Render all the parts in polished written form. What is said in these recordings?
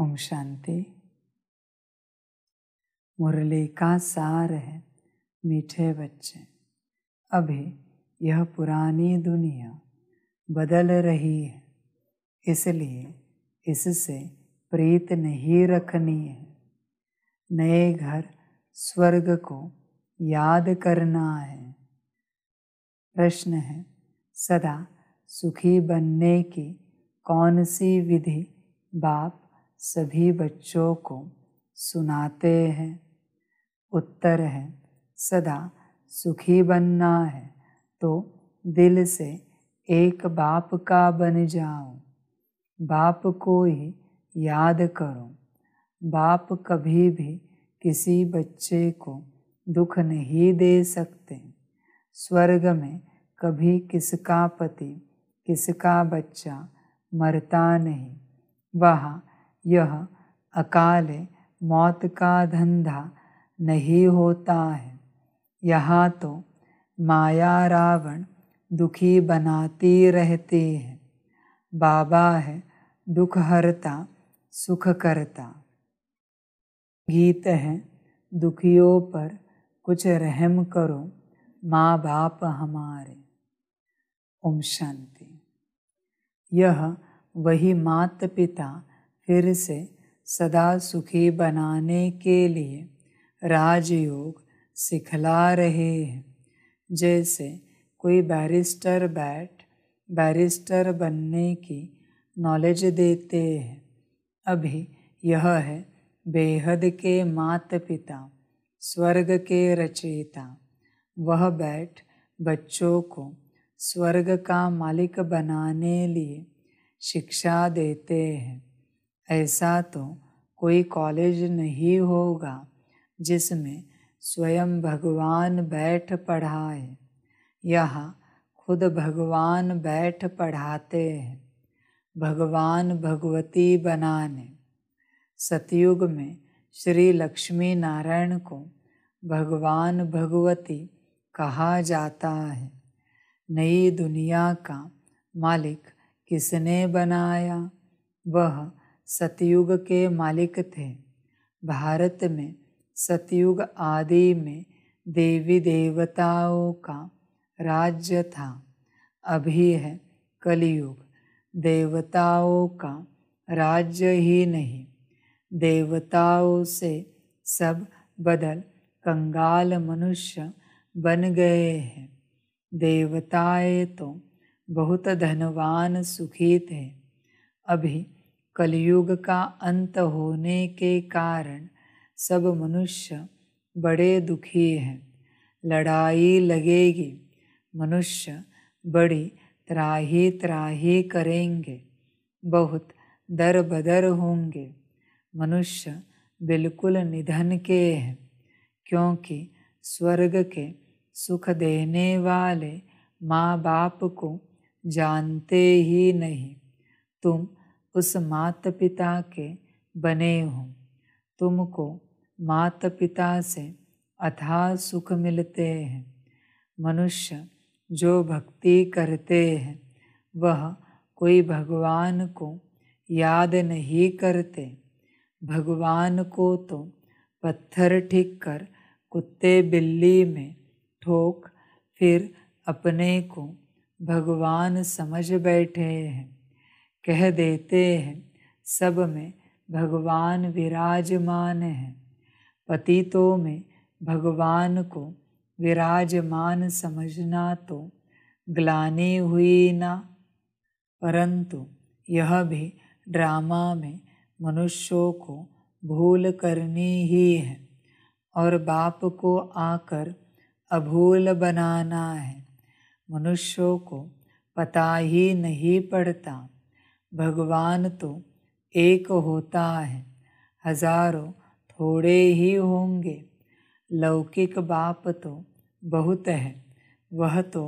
ओम शांति। मुरली का सार है मीठे बच्चे। अभी यह पुरानी दुनिया बदल रही है, इसलिए इससे प्रीत नहीं रखनी है। नए घर स्वर्ग को याद करना है। प्रश्न है, सदा सुखी बनने की कौन सी विधि बाप सभी बच्चों को सुनाते हैं? उत्तर है, सदा सुखी बनना है तो दिल से एक बाप का बन जाओ। बाप को ही याद करो। बाप कभी भी किसी बच्चे को दुख नहीं दे सकते। स्वर्ग में कभी किसका पति किसका बच्चा मरता नहीं। वहाँ यह अकाले मौत का धंधा नहीं होता है। यहाँ तो माया रावण दुखी बनाती रहती है। बाबा है दुख हरता सुख करता। गीत है, दुखियों पर कुछ रहम करो माँ बाप हमारे। ओम शांति। यह वही माता पिता फिर से सदा सुखी बनाने के लिए राजयोग सिखला रहे हैं। जैसे कोई बैरिस्टर बनने की नॉलेज देते हैं। अभी यह है बेहद के माता पिता, स्वर्ग के रचयिता। वह बैठ बच्चों को स्वर्ग का मालिक बनाने लिए शिक्षा देते हैं। ऐसा तो कोई कॉलेज नहीं होगा जिसमें स्वयं भगवान बैठ पढ़ाए। यहाँ खुद भगवान बैठ पढ़ाते हैं, भगवान भगवती बनाने। सतयुग में श्री लक्ष्मी नारायण को भगवान भगवती कहा जाता है। नई दुनिया का मालिक किसने बनाया? वह सतयुग के मालिक थे। भारत में सतयुग आदि में देवी देवताओं का राज्य था। अभी है कलयुग, देवताओं का राज्य ही नहीं। देवताओं से सब बदल कंगाल मनुष्य बन गए हैं। देवताएं तो बहुत धनवान सुखी थे। अभी कलयुग का अंत होने के कारण सब मनुष्य बड़े दुखी हैं। लड़ाई लगेगी, मनुष्य बड़ी त्राही त्राही करेंगे, बहुत दर बदर होंगे। मनुष्य बिल्कुल निधन के हैं, क्योंकि स्वर्ग के सुख देने वाले माँ बाप को जानते ही नहीं। तुम उस माता पिता के बने हो। तुमको माता पिता से अथाह सुख मिलते हैं। मनुष्य जो भक्ति करते हैं वह कोई भगवान को याद नहीं करते। भगवान को तो पत्थर ठीक कर कुत्ते बिल्ली में ठोक फिर अपने को भगवान समझ बैठे हैं। कह देते हैं सब में भगवान विराजमान है। पतितों में भगवान को विराजमान समझना तो ग्लानि हुई ना। परंतु यह भी ड्रामा में मनुष्यों को भूल करनी ही है और बाप को आकर अभूल बनाना है। मनुष्यों को पता ही नहीं पड़ता। भगवान तो एक होता है, हजारों थोड़े ही होंगे। लौकिक बाप तो बहुत है, वह तो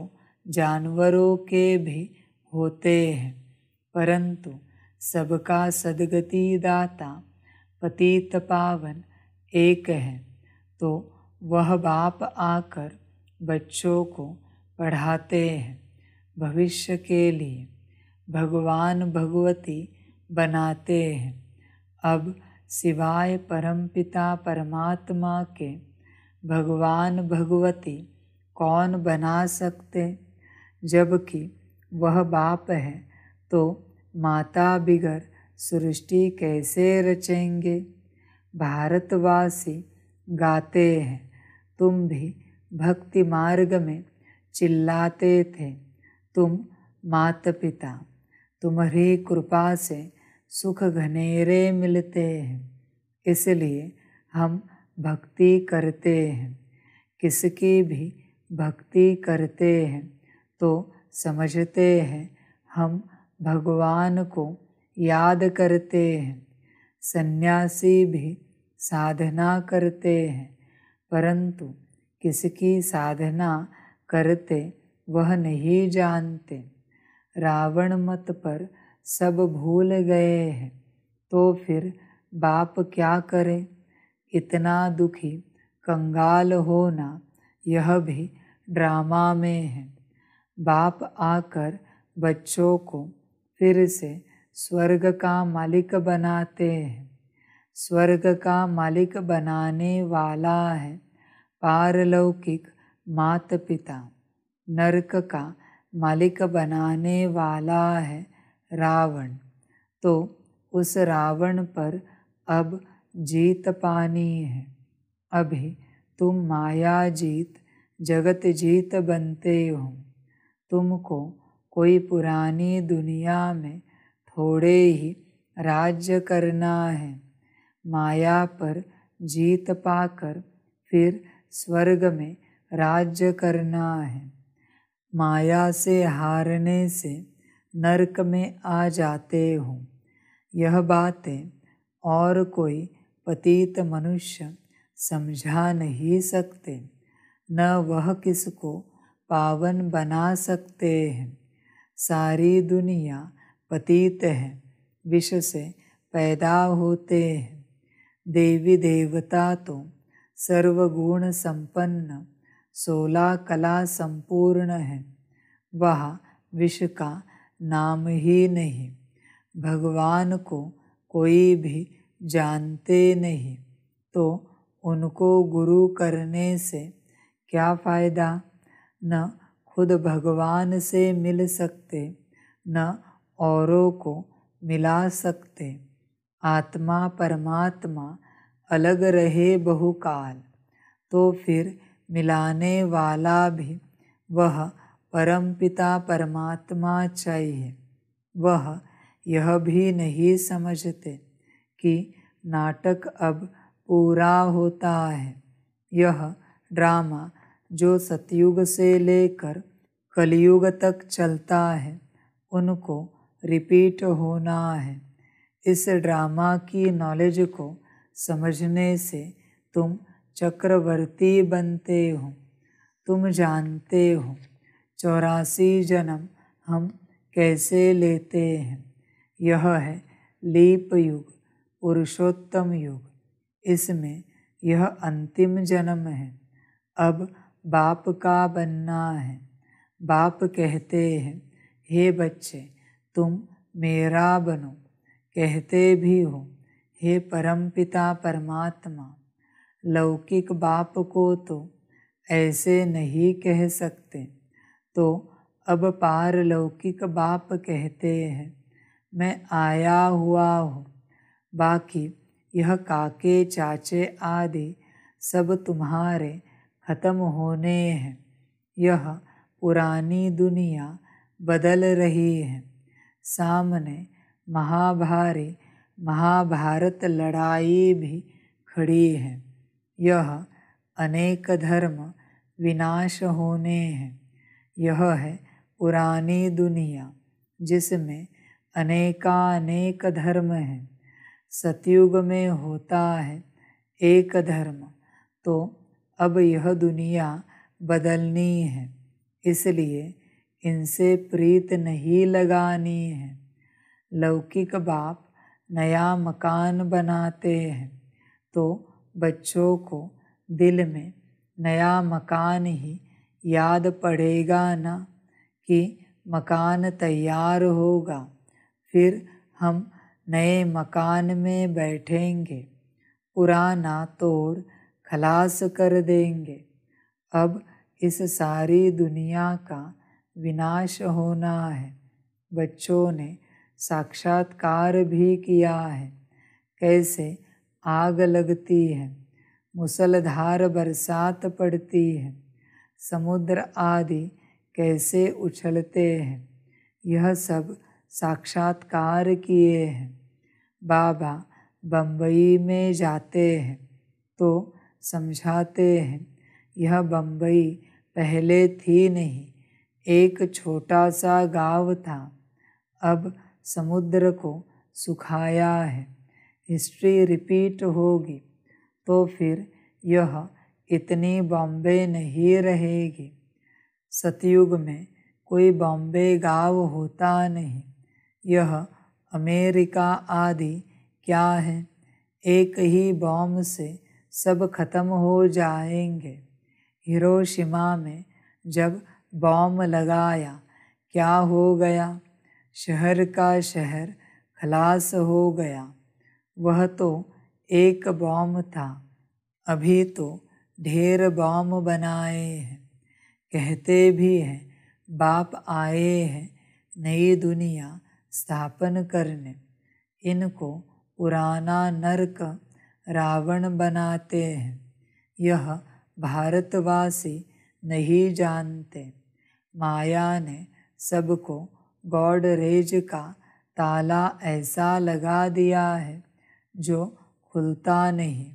जानवरों के भी होते हैं। परंतु सबका सद्गति दाता पतित पावन एक है, तो वह बाप आकर बच्चों को पढ़ाते हैं। भविष्य के लिए भगवान भगवती बनाते हैं। अब सिवाय परमपिता परमात्मा के भगवान भगवती कौन बना सकते, जबकि वह बाप है तो माता बिगर सृष्टि कैसे रचेंगे। भारतवासी गाते हैं, तुम भी भक्ति मार्ग में चिल्लाते थे, तुम माता पिता, तुम्हारी कृपा से सुख घनेरे मिलते हैं, इसलिए हम भक्ति करते हैं। किसकी भी भक्ति करते हैं तो समझते हैं हम भगवान को याद करते हैं। सन्यासी भी साधना करते हैं, परंतु किसकी साधना करते वह नहीं जानते। रावण मत पर सब भूल गए हैं, तो फिर बाप क्या करे। इतना दुखी कंगाल होना यह भी ड्रामा में है। बाप आकर बच्चों को फिर से स्वर्ग का मालिक बनाते हैं। स्वर्ग का मालिक बनाने वाला है पारलौकिक माता पिता, नरक का मालिक बनाने वाला है रावण। तो उस रावण पर अब जीत पानी है। अभी तुम माया जीत जगत जीत बनते हो। तुमको कोई पुरानी दुनिया में थोड़े ही राज्य करना है। माया पर जीत पाकर फिर स्वर्ग में राज्य करना है। माया से हारने से नरक में आ जाते हो। यह बातें और कोई पतित मनुष्य समझा नहीं सकते, न वह किसको पावन बना सकते हैं। सारी दुनिया पतित है, विष से पैदा होते हैं। देवी देवता तो सर्वगुण संपन्न 16 कला संपूर्ण है, वहाँ विष का नाम ही नहीं। भगवान को कोई भी जानते नहीं, तो उनको गुरु करने से क्या फ़ायदा। न खुद भगवान से मिल सकते, न औरों को मिला सकते। आत्मा परमात्मा अलग रहे बहुकाल, तो फिर मिलाने वाला भी वह परमपिता परमात्मा चाहिए। वह यह भी नहीं समझते कि नाटक अब पूरा होता है। यह ड्रामा जो सतयुग से लेकर कलयुग तक चलता है, उनको रिपीट होना है। इस ड्रामा की नॉलेज को समझने से तुम चक्रवर्ती बनते हो। तुम जानते हो 84 जन्म हम कैसे लेते हैं। यह है लीप युग, पुरुषोत्तम युग। इसमें यह अंतिम जन्म है। अब बाप का बनना है। बाप कहते हैं, हे बच्चे तुम मेरा बनो। कहते भी हो, हे परमपिता परमात्मा। लौकिक बाप को तो ऐसे नहीं कह सकते, तो अब पारलौकिक बाप कहते हैं, मैं आया हुआ हूँ। बाकी यह काके चाचे आदि सब तुम्हारे खत्म होने हैं। यह पुरानी दुनिया बदल रही है। सामने महाभारी महाभारत लड़ाई भी खड़ी है। यह अनेक धर्म विनाश होने हैं। यह है पुरानी दुनिया जिसमें अनेकानेक धर्म हैं। सतयुग में होता है एक धर्म, तो अब यह दुनिया बदलनी है, इसलिए इनसे प्रीत नहीं लगानी है। लौकिक बाप नया मकान बनाते हैं, तो बच्चों को दिल में नया मकान ही याद पड़ेगा ना कि मकान तैयार होगा, फिर हम नए मकान में बैठेंगे, पुराना तोड़ खलास कर देंगे। अब इस सारी दुनिया का विनाश होना है। बच्चों ने साक्षात्कार भी किया है, कैसे आग लगती है, मूसलधार बरसात पड़ती है, समुद्र आदि कैसे उछलते हैं, यह सब साक्षात्कार किए हैं। बाबा बम्बई में जाते हैं तो समझाते हैं, यह बम्बई पहले थी नहीं, एक छोटा सा गांव था, अब समुद्र को सुखाया है। हिस्ट्री रिपीट होगी तो फिर यह इतनी बॉम्बे नहीं रहेगी। सतयुग में कोई बॉम्बे गांव होता नहीं, यह अमेरिका आदि क्या है, एक ही बॉम्ब से सब खत्म हो जाएंगे। हिरोशिमा में जब बॉम्ब लगाया क्या हो गया, शहर का शहर खलास हो गया। वह तो एक बॉम्ब था, अभी तो ढेर बॉम्ब बनाए हैं। कहते भी हैं बाप आए हैं नई दुनिया स्थापन करने, इनको पुराना नरक रावण बनाते हैं। यह भारतवासी नहीं जानते। माया ने सबको गॉडरेज का ताला ऐसा लगा दिया है जो खुलता नहीं।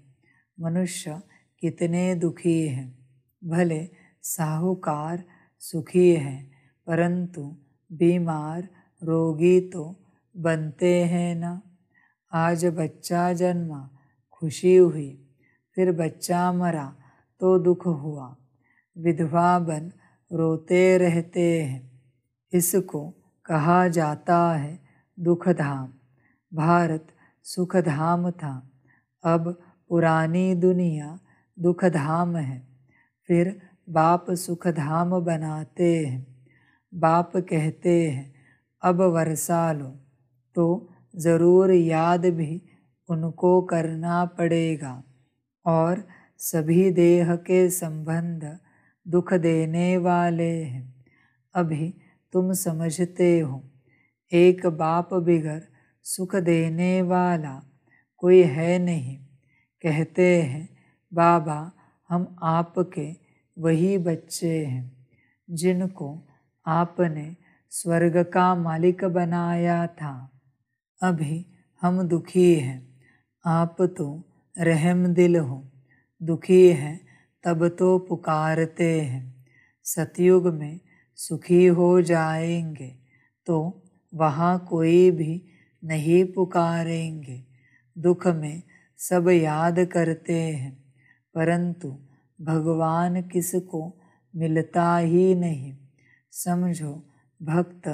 मनुष्य कितने दुखी हैं। भले साहूकार सुखी हैं, परंतु बीमार रोगी तो बनते हैं ना। आज बच्चा जन्मा, खुशी हुई, फिर बच्चा मरा तो दुख हुआ। विधवा बन रोते रहते हैं, इसको कहा जाता है दुखधाम। भारत सुखधाम था, अब पुरानी दुनिया दुखधाम है। फिर बाप सुखधाम बनाते हैं। बाप कहते हैं अब वर्षा लो, तो ज़रूर याद भी उनको करना पड़ेगा। और सभी देह के संबंध दुख देने वाले हैं। अभी तुम समझते हो, एक बाप बिगर सुख देने वाला कोई है नहीं। कहते हैं बाबा हम आपके वही बच्चे हैं जिनको आपने स्वर्ग का मालिक बनाया था। अभी हम दुखी हैं, आप तो रहम दिल हो। दुखी हैं तब तो पुकारते हैं। सतयुग में सुखी हो जाएंगे तो वहाँ कोई भी नहीं पुकारेंगे। दुख में सब याद करते हैं, परंतु भगवान किसको मिलता ही नहीं। समझो भक्त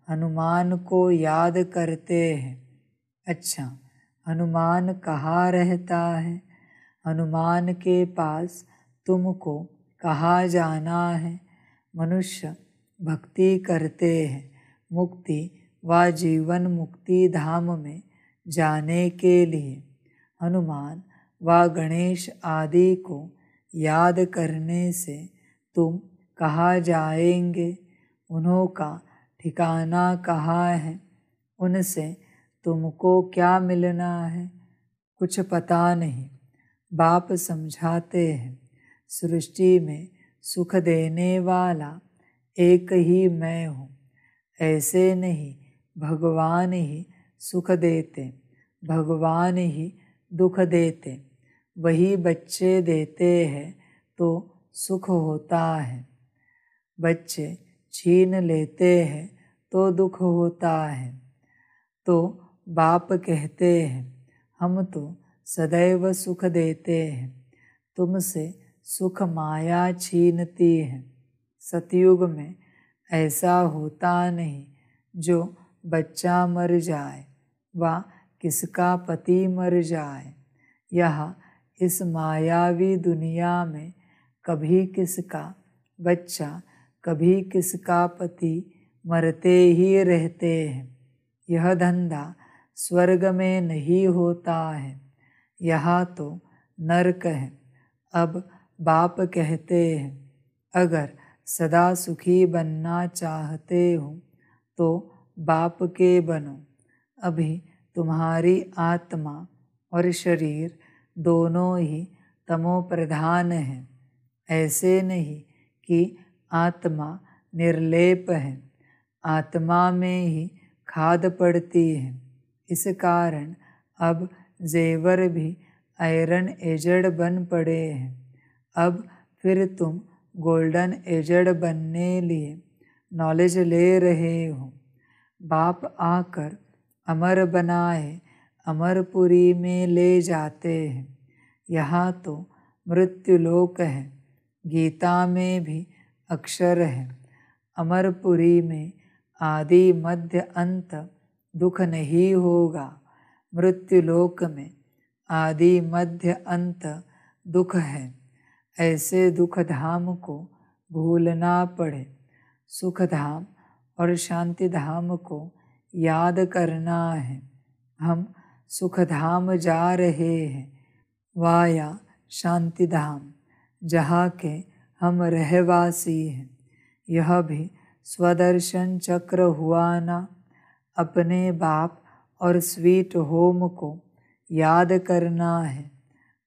हनुमान को याद करते हैं। अच्छा, हनुमान कहाँ रहता है? हनुमान के पास तुमको कहाँ जाना है? मनुष्य भक्ति करते हैं मुक्ति व जीवन मुक्ति धाम में जाने के लिए। हनुमान व गणेश आदि को याद करने से तुम कहाँ जाएंगे? उन्हों का ठिकाना कहाँ है? उनसे तुमको क्या मिलना है? कुछ पता नहीं। बाप समझाते हैं सृष्टि में सुख देने वाला एक ही मैं हूँ। ऐसे नहीं, भगवान ही सुख देते, भगवान ही दुख देते। वही बच्चे देते हैं तो सुख होता है, बच्चे छीन लेते हैं तो दुख होता है। तो बाप कहते हैं हम तो सदैव सुख देते हैं, तुमसे सुख माया छीनती है। सतयुग में ऐसा होता नहीं जो बच्चा मर जाए व किसका पति मर जाए। यहाँ इस मायावी दुनिया में कभी किसका बच्चा कभी किसका पति मरते ही रहते हैं। यह धंधा स्वर्ग में नहीं होता है, यहाँ तो नरक है। अब बाप कहते हैं, अगर सदा सुखी बनना चाहते हो तो बाप के बनो। अभी तुम्हारी आत्मा और शरीर दोनों ही तमो प्रधान हैं। ऐसे नहीं कि आत्मा निर्लेप है, आत्मा में ही खाद पड़ती है। इस कारण अब जेवर भी आयरन एजेड बन पड़े हैं। अब फिर तुम गोल्डन एजेड बनने लिए नॉलेज ले रहे हो। बाप आकर अमर बनाए अमरपुरी में ले जाते हैं। यहाँ तो मृत्युलोक है, गीता में भी अक्षर है। अमरपुरी में आदि मध्य अंत दुख नहीं होगा। मृत्युलोक में आदि मध्य अंत दुख है। ऐसे दुख धाम को भूलना पड़े। सुख धाम और शांति धाम को याद करना है। हम सुख धाम जा रहे हैं वाया शांति धाम, जहाँ के हम रहवासी हैं। यह भी स्वदर्शन चक्र हुआ ना। अपने बाप और स्वीट होम को याद करना है।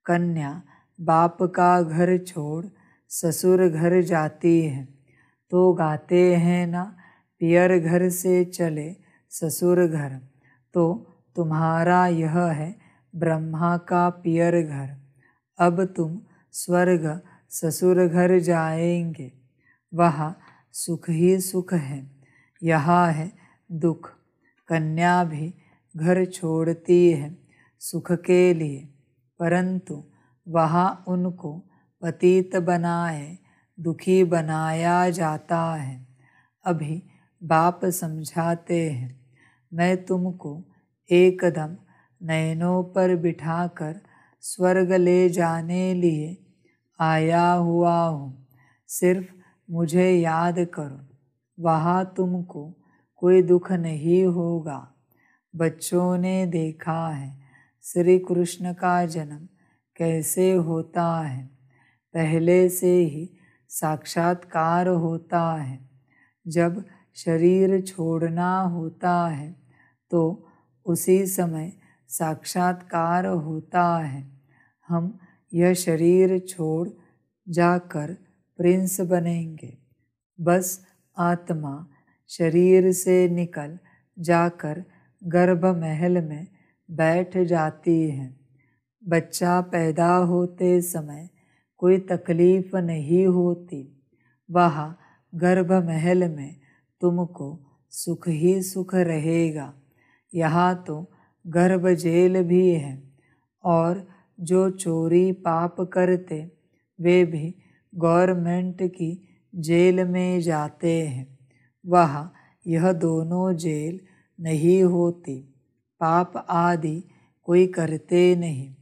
कन्या बाप का घर छोड़ ससुर घर जाती है तो गाते हैं ना, पियर घर से चले ससुर घर। तो तुम्हारा यह है ब्रह्मा का पियर घर। अब तुम स्वर्ग ससुर घर जाएंगे, वहाँ सुख ही सुख है, यहाँ है दुख। कन्या भी घर छोड़ती है सुख के लिए, परंतु वहाँ उनको पतित बनाए दुखी बनाया जाता है। अभी बाप समझाते हैं, मैं तुमको एकदम नैनों पर बिठाकर स्वर्ग ले जाने लिए आया हुआ हूँ। सिर्फ मुझे याद करो, वहाँ तुमको कोई दुख नहीं होगा। बच्चों ने देखा है श्री कृष्ण का जन्म कैसे होता है। पहले से ही साक्षात्कार होता है। जब शरीर छोड़ना होता है तो उसी समय साक्षात्कार होता है। हम यह शरीर छोड़ जाकर प्रिंस बनेंगे। बस आत्मा शरीर से निकल जाकर गर्भ महल में बैठ जाती है। बच्चा पैदा होते समय कोई तकलीफ नहीं होती। वहाँ गर्भ महल में तुमको सुख ही सुख रहेगा। यहाँ तो गर्भ जेल भी है, और जो चोरी पाप करते वे भी गवर्नमेंट की जेल में जाते हैं। वहाँ यह दोनों जेल नहीं होती। पाप आदि कोई करते नहीं,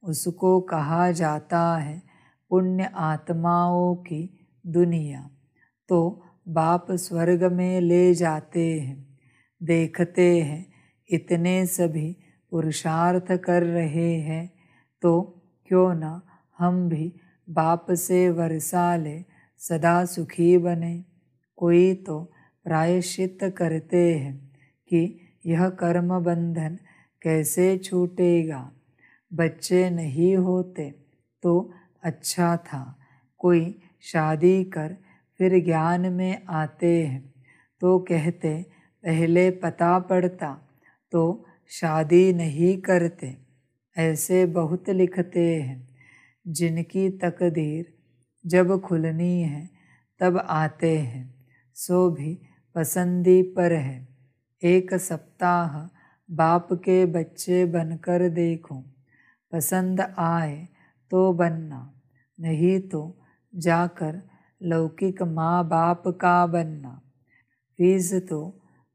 उसको कहा जाता है पुण्य आत्माओं की दुनिया। तो बाप स्वर्ग में ले जाते हैं। देखते हैं इतने सभी पुरुषार्थ कर रहे हैं, तो क्यों न हम भी बाप से वर्षा ले सदा सुखी बने। कोई तो प्रायश्चित करते हैं कि यह कर्म बंधन कैसे छूटेगा। बच्चे नहीं होते तो अच्छा था। कोई शादी कर फिर ज्ञान में आते हैं तो कहते पहले पता पड़ता तो शादी नहीं करते। ऐसे बहुत लिखते हैं। जिनकी तकदीर जब खुलनी है तब आते हैं, सो भी पसंदी पर है। एक सप्ताह बाप के बच्चे बनकर देखो, पसंद आए तो बनना, नहीं तो जाकर लौकिक माँ बाप का बनना। फीस तो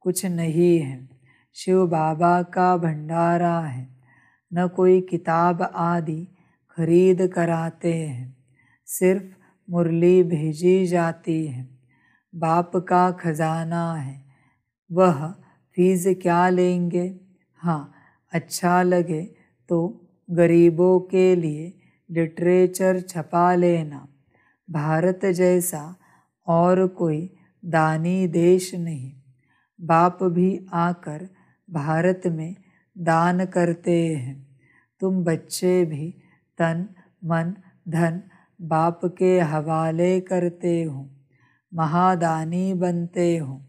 कुछ नहीं है, शिव बाबा का भंडारा है। न कोई किताब आदि खरीद कराते हैं, सिर्फ मुरली भेजी जाती है। बाप का खजाना है, वह फीस क्या लेंगे। हाँ, अच्छा लगे तो गरीबों के लिए लिटरेचर छपा लेना। भारत जैसा और कोई दानी देश नहीं। बाप भी आकर भारत में दान करते हैं। तुम बच्चे भी तन मन धन बाप के हवाले करते हो, महादानी बनते हो।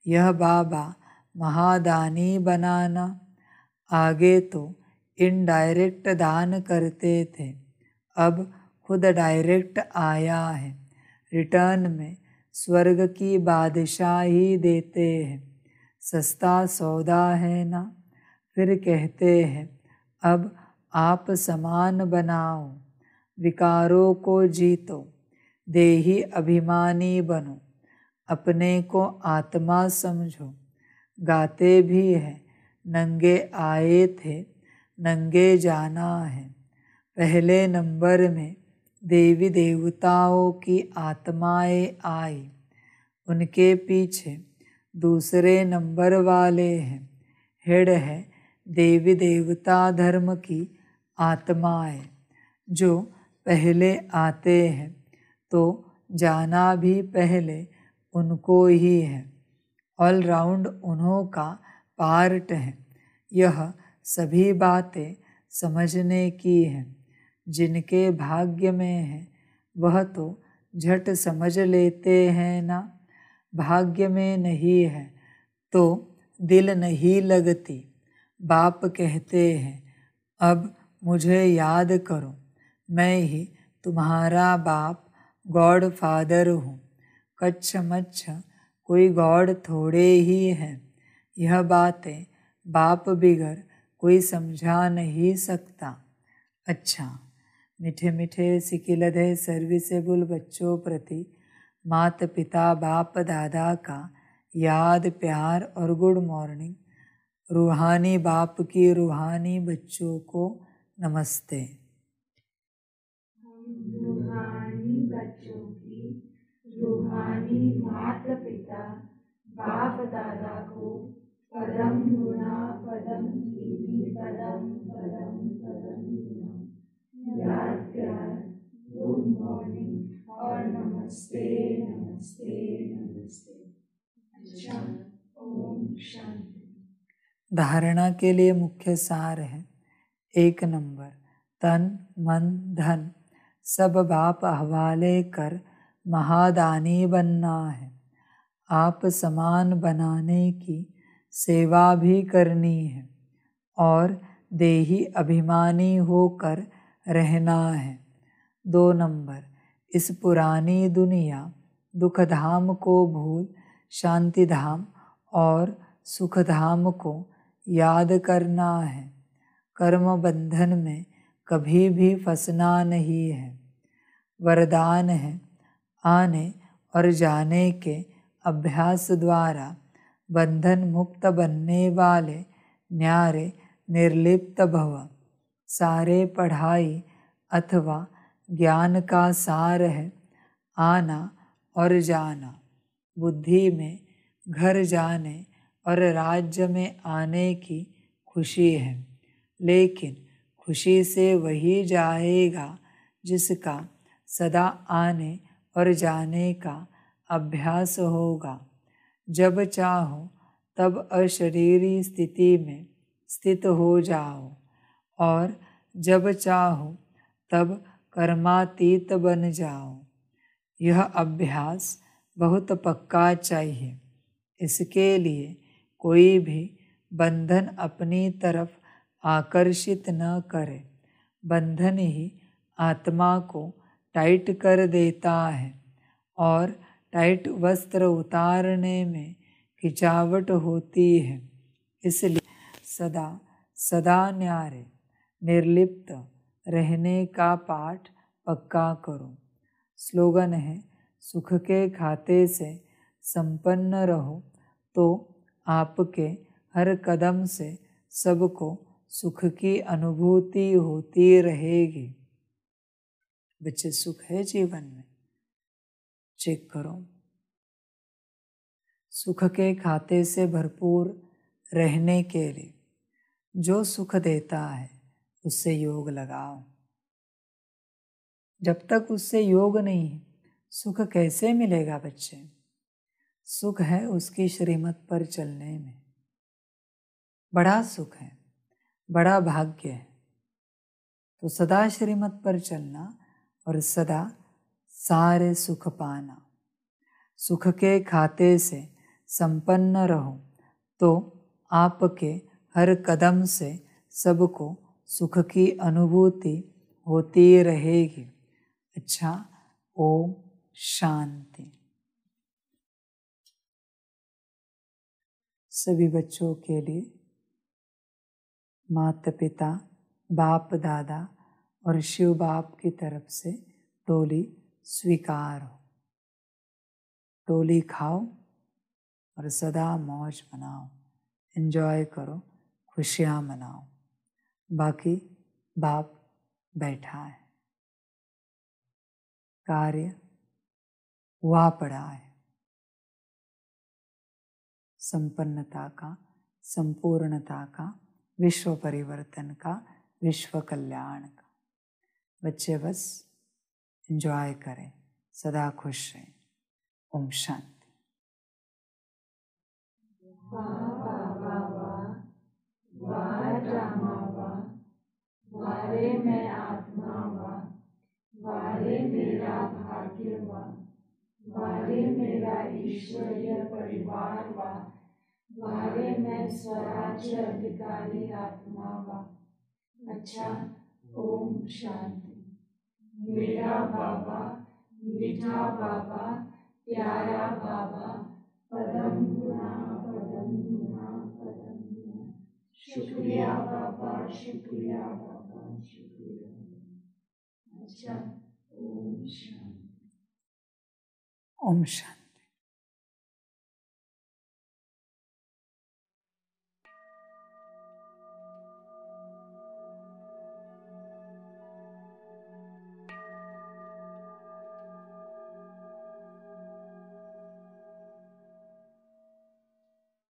यह बाबा महादानी बनाना। आगे तो इनडायरेक्ट दान करते थे, अब खुद डायरेक्ट आया है। रिटर्न में स्वर्ग की बादशाही देते हैं। सस्ता सौदा है ना। फिर कहते हैं अब आप समान बनाओ, विकारों को जीतो, देही अभिमानी बनो, अपने को आत्मा समझो। गाते भी हैं नंगे आए थे, नंगे जाना है। पहले नंबर में देवी देवताओं की आत्माएं आई, उनके पीछे दूसरे नंबर वाले हैं। हेड है देवी देवता धर्म की आत्माएं, जो पहले आते हैं तो जाना भी पहले उनको ही है। ऑल राउंड उन्हों का पार्ट है। यह सभी बातें समझने की हैं। जिनके भाग्य में है वह तो झट समझ लेते हैं ना। भाग्य में नहीं है तो दिल नहीं लगती। बाप कहते हैं अब मुझे याद करो, मैं ही तुम्हारा बाप गॉड फादर हूँ। कच्छ मच्छ कोई गॉड थोड़े ही हैं। यह बातें बाप बिगर कोई समझा नहीं सकता। अच्छा, मीठे मीठे सिकिलधे सर्विसेबल बच्चों प्रति माता पिता बाप दादा का याद प्यार और गुड मॉर्निंग। रूहानी बाप की रूहानी बच्चों को नमस्ते। रूहानी बच्चों की रूहानी माता पिता बाप दादा को पदम गुना पदम की पदम पदम पदम गुना याद प्यार गुड मॉर्निंग और नमस्ते नमस्ते नमस्ते। अच्छा, ओम शांति। धारणा के लिए मुख्य सार है। 1 नंबर, तन मन धन सब बाप हवाले कर महादानी बनना है। आप समान बनाने की सेवा भी करनी है और देही अभिमानी होकर रहना है। 2 नंबर, इस पुरानी दुनिया दुखधाम को भूल शांति धाम और सुखधाम को याद करना है। कर्म बंधन में कभी भी फंसना नहीं है। वरदान है आने और जाने के अभ्यास द्वारा बंधन मुक्त बनने वाले न्यारे निर्लिप्त भव। सारे पढ़ाई अथवा ज्ञान का सार है आना और जाना। बुद्धि में घर जाने और राज्य में आने की खुशी है, लेकिन खुशी से वही जाएगा जिसका सदा आने और जाने का अभ्यास होगा। जब चाहो तब अशरीरी स्थिति में स्थित हो जाओ और जब चाहो तब कर्मातीत बन जाओ। यह अभ्यास बहुत पक्का चाहिए। इसके लिए कोई भी बंधन अपनी तरफ आकर्षित न करे। बंधन ही आत्मा को टाइट कर देता है और टाइट वस्त्र उतारने में खिंचावट होती है। इसलिए सदा सदा न्यारे निर्लिप्त रहने का पाठ पक्का करो। स्लोगन है, सुख के खाते से संपन्न रहो तो आपके हर कदम से सबको सुख की अनुभूति होती रहेगी। बच्चे, सुख है जीवन में? चेक करो। सुख के खाते से भरपूर रहने के लिए जो सुख देता है उससे योग लगाओ। जब तक उससे योग नहीं है, सुख कैसे मिलेगा बच्चे? सुख है उसकी श्रीमत पर चलने में। बड़ा सुख है, बड़ा भाग्य है। तो सदा श्रीमत पर चलना और सदा सारे सुख पाना। सुख के खाते से संपन्न रहो तो आपके हर कदम से सबको सुख की अनुभूति होती रहेगी। अच्छा, ओम शांति। सभी बच्चों के लिए माता पिता, बाप दादा और शिव बाप की तरफ से टोली स्वीकार हो। टोली खाओ और सदा मौज मनाओ, एंजॉय करो, खुशियाँ मनाओ। बाकी बाप बैठा है, कार्य हुआ पड़ा है। संपन्नता का, संपूर्णता का, विश्व परिवर्तन का, विश्व कल्याण का। बच्चे बस एंजॉय करें, सदा खुश रहें। ओम शांति। वारे मैं आत्मा वा, वारे मेरा भाग्य वा, वारे मेरा ईश्वरीय परिवार वा, वारे मैं स्वराज्य अधिकारी आत्मा वा। अच्छा, ओम शांति। मेरा बाबा, मीठा बाबा, प्यारा बाबा, पदम गुना पदम गुना पदम गुना। शुक्रिया बाबा, शुक्रिया बाबा, शुक्रिया। अच्छा, ओम शांति। ओम शांति।